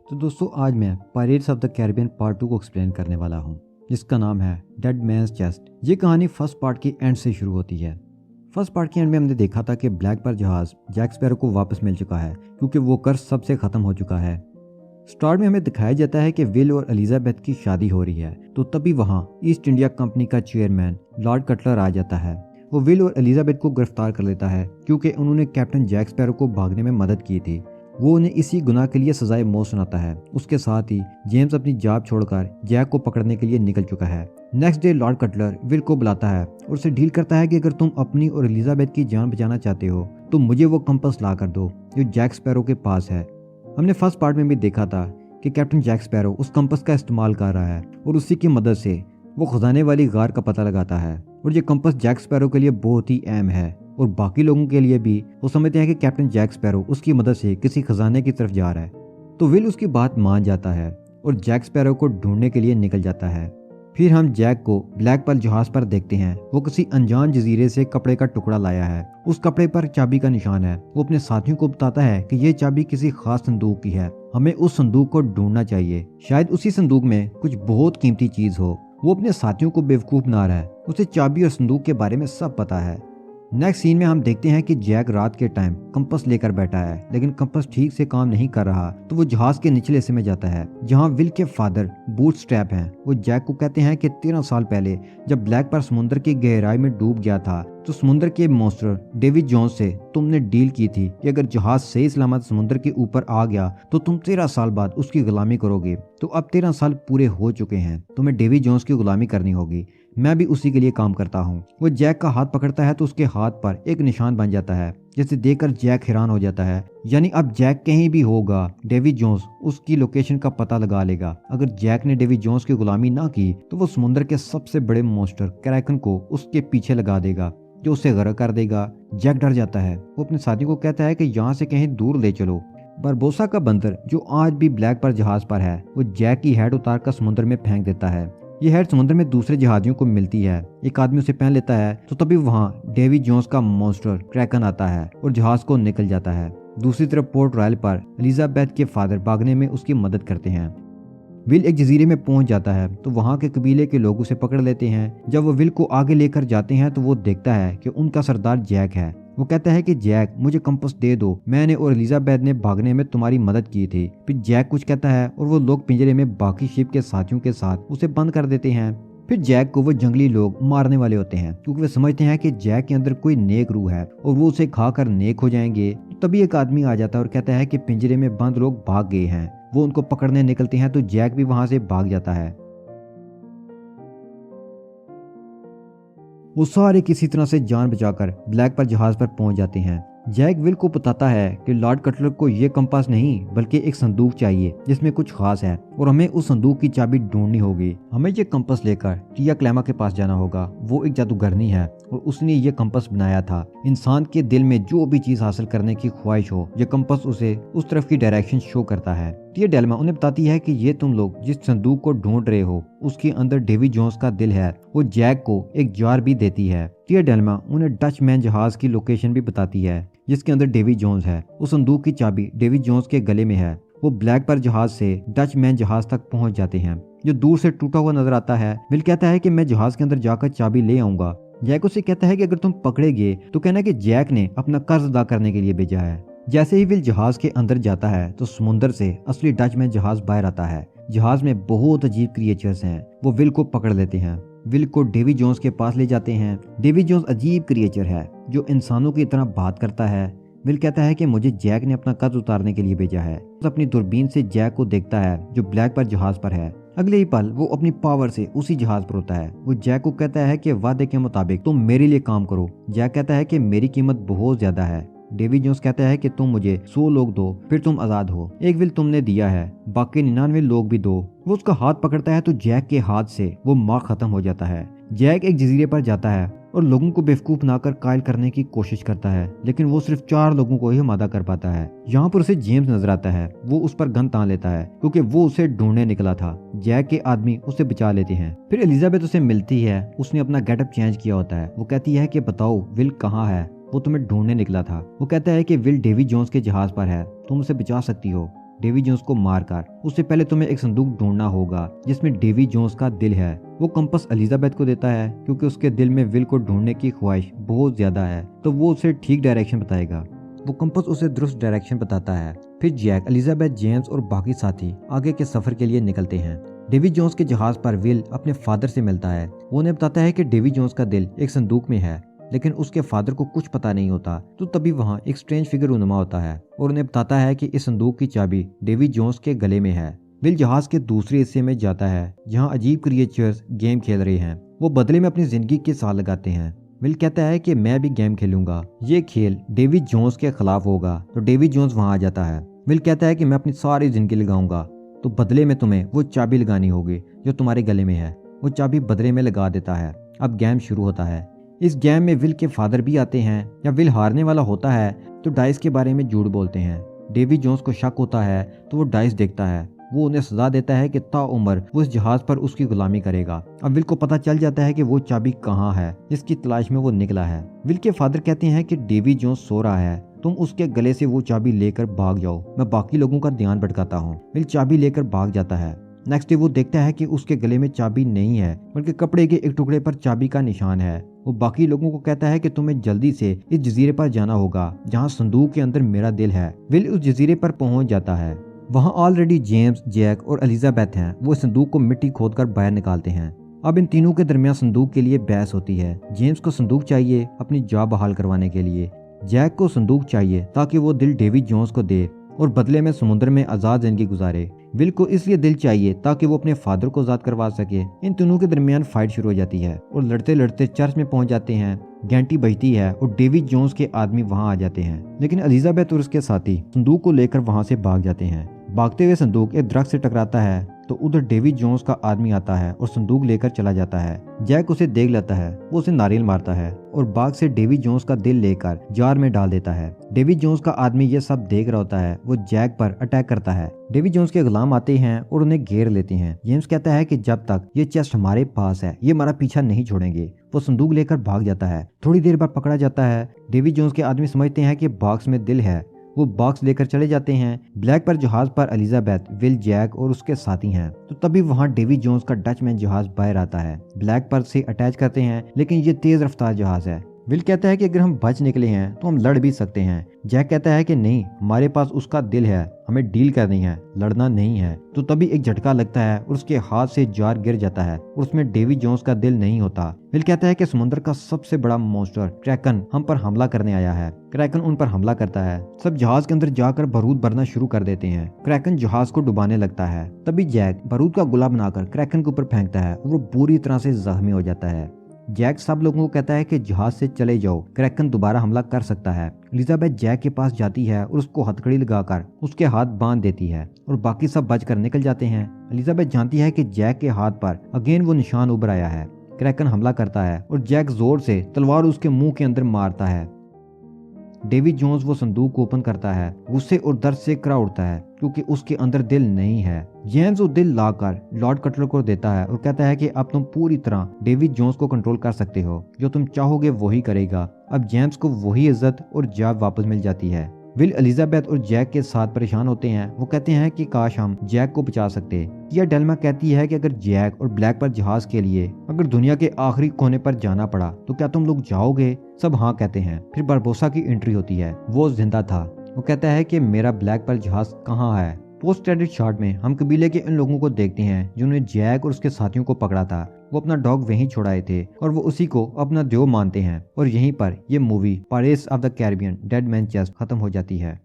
तो दोस्तों आज मैं pirates of the Caribbean part 2 को एक्सप्लेन करने वाला हूँ, जिसका नाम है डेड मैन्स चेस्ट। ये कहानी फर्स्ट पार्ट के एंड से शुरू होती है। फर्स्ट पार्ट के एंड में हमने देखा था कि ब्लैक पर जहाज जैक स्पैरो को वापस मिल चुका है क्योंकि वो कर्ज सबसे खत्म हो चुका है। स्टार्ट में हमें दिखाया जाता है कि विल और एलिजाबेथ की शादी हो रही है, तो तभी वहाँ ईस्ट इंडिया कंपनी का चेयरमैन लॉर्ड कटलर आ जाता है। वो विल और एलिजाबेथ को गिरफ्तार कर लेता है क्योंकि उन्होंने कैप्टन जैक स्पैरो को भागने में मदद की थी। वो उन्हें इसी गुनाह के लिए सजाए मौत सुनाता है। उसके साथ ही जेम्स अपनी जॉब छोड़कर जैक को पकड़ने के लिए निकल चुका है। Next day Lord Cutler will को बुलाता है और उसे डील करता है कि अगर तुम अपनी और एलिजाबेथ की जान बचाना चाहते हो तो मुझे वो कंपास ला कर दो जो जैक स्पैरो के पास है। हमने फर्स्ट पार्ट में भी देखा था कि कैप्टन जैक स्पैरो उस कंपास का इस्तेमाल कर रहा है और उसी की मदद से वो खजाने वाली गार का पता लगाता है। और ये कंपास जैक स्पैरो के लिए बहुत ही अहम है और बाकी लोगों के लिए भी। वो समझते हैं कि कैप्टन जैक स्पैरो उसकी मदद से किसी खजाने की तरफ जा रहा है, तो विल उसकी बात मान जाता है और जैक स्पैरो को ढूंढने के लिए निकल जाता है। फिर हम जैक को ब्लैक पर्ल जहाज पर देखते हैं। वो किसी अनजान जजीरे से कपड़े का टुकड़ा लाया है। उस कपड़े पर चाबी का निशान है। वो अपने साथियों को बताता है कि ये चाबी किसी खास संदूक की है, हमें उस संदूक को ढूंढना चाहिए, शायद उसी संदूक में कुछ बहुत कीमती चीज हो। वो अपने साथियों को बेवकूफ बना रहा है, उसे चाबी और संदूक के बारे में सब पता है। नेक्स्ट सीन में हम देखते हैं कि जैक रात के टाइम कंपास लेकर बैठा है, लेकिन कंपास ठीक से काम नहीं कर रहा, तो वो जहाज के निचले हिस्से में जाता है जहां विल के फादर बूटस्ट्रैप हैं। वो जैक को कहते हैं कि 13 साल पहले जब ब्लैक पर समुद्र की गहराई में डूब गया था तो समुद्र के मॉन्स्टर डेविड जोन्स से तुमने डील की थी कि अगर जहाज सही सलामत समुद्र के ऊपर आ गया तो तुम 13 साल बाद उसकी गुलामी करोगे। तो अब 13 साल पूरे हो चुके हैं, तुम्हें डेविड जोन्स की गुलामी करनी होगी। मैं भी उसी के लिए काम करता हूँ। वो जैक का हाथ पकड़ता है तो उसके हाथ पर एक निशान बन जाता है, जिसे देखकर जैक हैरान हो जाता है। यानी अब जैक कहीं भी होगा डेविड जोन्स उसकी लोकेशन का पता लगा लेगा। अगर जैक ने डेविड जोन्स की गुलामी ना की तो वो समुद्र के सबसे बड़े मॉन्स्टर क्रैकन को उसके पीछे लगा देगा जो उसे गर्क कर देगा। जैक डर जाता है। वो अपने साथियों को कहता है कि यहाँ से कहीं दूर ले चलो। बारबोसा का बंदर जो आज भी ब्लैक पर जहाज पर है, वो जैक की हेड उतार कर समुद्र में फेंक देता है। ये हेड समुद्र में दूसरे जहाजियों को मिलती है। एक आदमी उसे पहन लेता है, तो तभी वहाँ डेविड जोन्स का मॉन्स्टर क्रैकन आता है और जहाज को निकल जाता है। दूसरी तरफ पोर्ट रॉयल पर एलिजाबेथ के फादर भागने में उसकी मदद करते हैं। विल एक जजीरे में पहुंच जाता है तो वहाँ के कबीले के लोग उसे पकड़ लेते हैं। जब वो विल को आगे लेकर जाते हैं तो वो देखता है कि उनका सरदार जैक है। वो कहता है कि जैक मुझे कंपास दे दो, मैंने और एलिजाबेथ ने भागने में तुम्हारी मदद की थी। फिर जैक कुछ कहता है और वो लोग पिंजरे में बाकी शिप के साथियों के साथ उसे बंद कर देते हैं। फिर जैक को वो जंगली लोग मारने वाले होते हैं क्योंकि वे समझते हैं कि जैक के अंदर कोई नेक रूह है और वो उसे खाकर नेक हो जाएंगे। तभी एक आदमी आ जाता है और कहता है कि पिंजरे में बंद लोग भाग गए हैं। वो उनको पकड़ने निकलते हैं तो जैक भी वहां से भाग जाता है। वो सारे किसी तरह से जान बचाकर ब्लैक पर जहाज पर पहुंच जाते हैं। जैक विल को बताता है कि लॉर्ड कटलर को ये कंपास नहीं बल्कि एक संदूक चाहिए जिसमें कुछ खास है और हमें उस संदूक की चाबी ढूंढनी होगी। हमें ये कंपास लेकर टिया क्लैमा के पास जाना होगा। वो एक जादूगरनी है और उसने ये कंपास बनाया था। इंसान के दिल में जो भी चीज हासिल करने की ख्वाहिश हो, ये कंपास उसे उस तरफ की डायरेक्शन शो करता है। टिया डेल्मा उन्हें बताती है कि ये तुम लोग जिस संदूक को ढूंढ रहे हो उसके अंदर डेविड जोन्स का दिल है। वो जैक को एक जार भी देती है। टिया डेल्मा उन्हें डच मैन जहाज की लोकेशन भी बताती है जिसके अंदर डेविड जोन्स है। उस संदूक की चाबी डेविड जोन्स के गले में है। वो ब्लैक पर जहाज से डच मैन जहाज तक पहुंच जाते हैं जो दूर से टूटा हुआ नजर आता है। विल कहता है कि मैं जहाज के अंदर जाकर चाबी ले आऊंगा। जैक उसे कहता है कि अगर तुम पकड़े गए तो कहना कि जैक ने अपना कर्ज अदा करने के लिए भेजा है। जैसे ही विल जहाज के अंदर जाता है तो समुद्र से असली डच मैन जहाज बाहर आता है। जहाज में बहुत अजीब क्रिएचर्स हैं। वो विल को पकड़ लेते हैं। विल को डेविड जोन्स के पास ले जाते हैं। डेविड जोन्स अजीब क्रिएचर है जो इंसानों की तरह बात करता है। विल कहता है कि मुझे जैक ने अपना कर्ज उतारने के लिए भेजा है। अपनी दूरबीन से जैक को देखता है जो ब्लैक पर जहाज पर है। अगले ही पल वो अपनी पावर से उसी जहाज पर होता है। वो जैक को कहता है कि वादे के मुताबिक तुम मेरे लिए काम करो। जैक कहता है कि मेरी कीमत बहुत ज्यादा है। डेविड जोन्स कहता है कि तुम मुझे 100 लोग दो फिर तुम आजाद हो। एक विल तुमने दिया है, बाकी 99 लोग भी दो। वो उसका हाथ पकड़ता है तो जैक के हाथ से वो माँ खत्म हो जाता है। जैक एक जजीरे पर जाता है और लोगों को बेवकूफ बनाकर कायल करने की कोशिश करता है, लेकिन वो सिर्फ 4 लोगों को ही मादा कर पाता है। यहाँ पर उसे जेम्स नजर आता है। वो उस पर गन तान लेता है क्योंकि वो उसे ढूंढने निकला था। जैक के आदमी उसे बचा लेते हैं। फिर एलिजाबेथ उसे मिलती है। उसने अपना गेटअप चेंज किया होता है। वो कहती है कि बताओ विल कहाँ है, वो तुम्हें ढूंढने निकला था। वो कहता है कि विल डेविड जोन्स के जहाज पर है, तुम उसे बचा सकती हो। डेवी जोन्स को मारकर उससे पहले तुम्हें एक संदूक ढूंढना होगा जिसमें डेवी जोन्स का दिल है। वो कंपास एलिजाबेथ को देता है क्योंकि उसके दिल में विल को ढूंढने की ख्वाहिश बहुत ज्यादा है, तो वो उसे ठीक डायरेक्शन बताएगा। वो कंपास उसे दुरुस्त डायरेक्शन बताता है। फिर जैक, एलिजाबेथ, जेम्स और बाकी साथी आगे के सफर के लिए निकलते हैं। डेवी जोन्स के जहाज पर विल अपने फादर से मिलता है। वो उन्हें बताता है कि डेवी जोन्स का दिल एक संदूक में है, लेकिन उसके फादर को कुछ पता नहीं होता। तो तभी वहाँ एक स्ट्रेंज फिगर रूनुमा होता है और उन्हें बताता है कि इस संदूक की चाबी डेवी जोन्स के गले में है। विल जहाज के दूसरे हिस्से में जाता है जहाँ अजीब क्रिएचर्स गेम खेल रहे हैं। वो बदले में अपनी जिंदगी के साथ लगाते हैं। विल कहता है कि मैं भी गेम खेलूंगा, ये खेल डेवी जोन्स के खिलाफ होगा। तो डेवी जोन्स वहाँ आ जाता है। विल कहता है कि मैं अपनी सारी जिंदगी लगाऊंगा, तो बदले में तुम्हें वो चाबी लगानी होगी जो तुम्हारे गले में है। वो चाबी बदले में लगा देता है। अब गेम शुरू होता है। इस गेम में विल के फादर भी आते हैं। या विल हारने वाला होता है तो डाइस के बारे में झूठ बोलते हैं। डेवी जोन्स को शक होता है तो वो डाइस देखता है। वो उन्हें सजा देता है कि ताउम्र वो इस जहाज पर उसकी गुलामी करेगा। अब विल को पता चल जाता है कि वो चाबी कहाँ है जिसकी तलाश में वो निकला है। विल के फादर कहते हैं कि डेवी जोन्स सो रहा है, तुम उसके गले से वो चाबी लेकर भाग जाओ, मैं बाकी लोगों का ध्यान भटकाता हूँ। विल चाबी लेकर भाग जाता है। नेक्स्ट डे वो देखता है कि उसके गले में चाबी नहीं है, बल्कि कपड़े के एक टुकड़े पर चाबी का निशान है। वो बाकी लोगों को कहता है कि तुम्हें जल्दी से इस जजीरे पर जाना होगा जहाँ संदूक के अंदर मेरा दिल है। विल उस जजीरे पर पहुंच जाता है। वहाँ ऑलरेडी जेम्स, जैक और एलिजाबेथ हैं। वो संदूक को मिट्टी खोदकर बाहर निकालते हैं। अब इन तीनों के दरमियान संदूक के लिए बहस होती है। जेम्स को संदूक चाहिए अपनी जान बहाल करवाने के लिए। जैक को संदूक चाहिए ताकि वो दिल डेवी जोन्स को दे और बदले में समुद्र में आजाद जिंदगी गुजारे। विल को इसलिए दिल चाहिए ताकि वो अपने फादर को आजाद करवा सके। इन तीनों के दरमियान फाइट शुरू हो जाती है और लड़ते लड़ते चर्च में पहुंच जाते हैं। घंटी बजती है और डेवी जोन्स के आदमी वहां आ जाते हैं, लेकिन एलिजाबेथ और उसके साथी संदूक को लेकर वहां से भाग जाते हैं। भागते हुए संदूक एक दरख्त से टकराता है तो उधर डेवी जोन्स का आदमी आता है और संदूक लेकर चला जाता है। जैक उसे देख लेता है। वो उसे नारियल मारता है और बाग से डेवी जोन्स का दिल लेकर जार में डाल देता है। डेवी जोन्स का आदमी ये सब देख रहा होता है। वो जैक पर अटैक करता है। डेवी जोन्स के गुलाम आते हैं और उन्हें घेर लेते हैं। जेम्स कहता है कि जब तक ये चेस्ट हमारे पास है ये हमारा पीछा नहीं छोड़ेंगे। वो संदूक लेकर भाग जाता है। थोड़ी देर बाद पकड़ा जाता है। डेवी जोन्स के आदमी समझते हैं कि बॉक्स में दिल है। वो बॉक्स लेकर चले जाते हैं। ब्लैक पर जहाज पर एलिजाबेथ, विल, जैक और उसके साथी हैं। तो तभी वहाँ डेवी जोन्स का डचमैन जहाज बाहर आता है। ब्लैक पर से अटैच करते हैं, लेकिन ये तेज रफ्तार जहाज है। विल कहता है कि अगर हम बच निकले हैं तो हम लड़ भी सकते हैं। जैक कहता है कि नहीं, हमारे पास उसका दिल है, हमें डील करनी है, लड़ना नहीं है। तो तभी एक झटका लगता है और उसके हाथ से जार गिर जाता है और उसमें डेवी जोन्स का दिल नहीं होता। विल कहता है कि समुद्र का सबसे बड़ा मॉन्स्टर क्रैकन हम पर हमला करने आया है। क्रैकन उन पर हमला करता है। सब जहाज के अंदर जाकर बारूद भरना शुरू कर देते हैं। क्रैकन जहाज को डुबाने लगता है। तभी जैक बारूद का गोला बनाकर क्रैकन के ऊपर फेंकता है और वो बुरी तरह से जख्मी हो जाता है। जैक सब लोगों को कहता है कि जहाज से चले जाओ, क्रैकन दोबारा हमला कर सकता है। एलिजाबेथ जैक के पास जाती है और उसको हथकड़ी लगाकर उसके हाथ बांध देती है और बाकी सब बचकर निकल जाते हैं। एलिजाबेथ जानती है कि जैक के हाथ पर अगेन वो निशान उभर आया है। क्रैकन हमला करता है और जैक जोर से तलवार उसके मुंह के अंदर मारता है। डेवी जोन्स वो संदूक ओपन करता है। गुस्से और दर्द से करा उठता है क्योंकि उसके अंदर दिल नहीं है। जेम्स वो दिल लाकर लॉर्ड कटलर को देता है और कहता है कि अब तुम पूरी तरह डेवी जोन्स को कंट्रोल कर सकते हो, जो तुम चाहोगे वही करेगा। अब जेम्स को वही इज्जत और जान वापस मिल जाती है। विल, एलिजाबेथ और जैक के साथ परेशान होते हैं। वो कहते हैं कि काश हम जैक को बचा सकते। किया डेल्मा कहती है कि अगर जैक और ब्लैक पर जहाज के लिए अगर दुनिया के आखिरी कोने पर जाना पड़ा तो क्या तुम लोग जाओगे? सब हाँ कहते हैं। फिर बारबोसा की एंट्री होती है। वो जिंदा था। वो कहता है कि मेरा ब्लैक पर जहाज कहाँ है। पोस्ट क्रेडिट शॉट में हम कबीले के इन लोगों को देखते हैं जिन्होंने जैक और उसके साथियों को पकड़ा था। वो अपना डॉग वहीं छोड़ाए थे और वो उसी को अपना देव मानते हैं। और यहीं पर ये movie pirates of the Caribbean dead man chest खत्म हो जाती है।